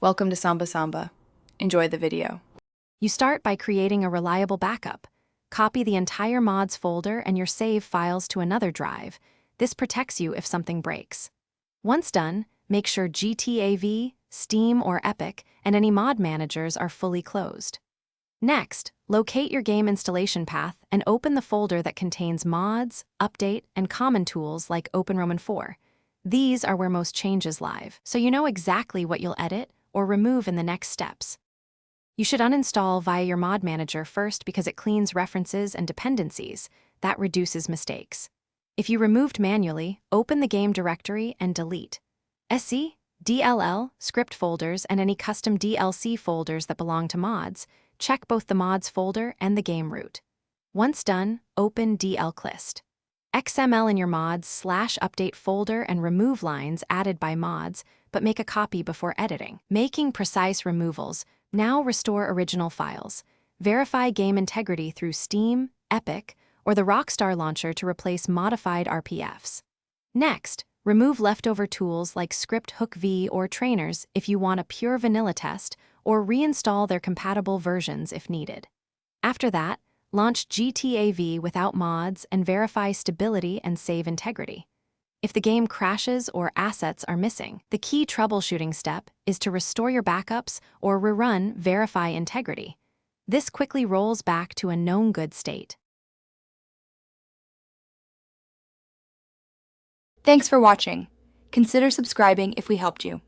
Welcome to Samba Samba. Enjoy the video. You start by creating a reliable backup. Copy the entire mods folder and your save files to another drive. This protects you if something breaks. Once done, make sure GTAV, Steam, or Epic, and any mod managers are fully closed. Next, locate your game installation path and open the folder that contains mods, update, and common tools like OpenRoman 4. These are where most changes live, so you know exactly what you'll edit or remove in the next steps. You should uninstall via your mod manager first because it cleans references and dependencies. That reduces mistakes. If you removed manually, open the game directory and delete SE, DLL, script folders, and any custom DLC folders that belong to mods. Check both the mods folder and the game root. Once done, open dlclist. XML in your mods/update folder and remove lines added by mods, but make a copy before editing. Making precise removals. Now restore original files. Verify game integrity through Steam, Epic, or the Rockstar launcher to replace modified RPFs. Next, remove leftover tools like Script Hook V or Trainers if you want a pure vanilla test, or reinstall their compatible versions if needed. After that, launch GTAV without mods and verify stability and save integrity. If the game crashes or assets are missing, the key troubleshooting step is to restore your backups or rerun Verify Integrity. This quickly rolls back to a known good state. Thanks for watching. Consider subscribing if we helped you.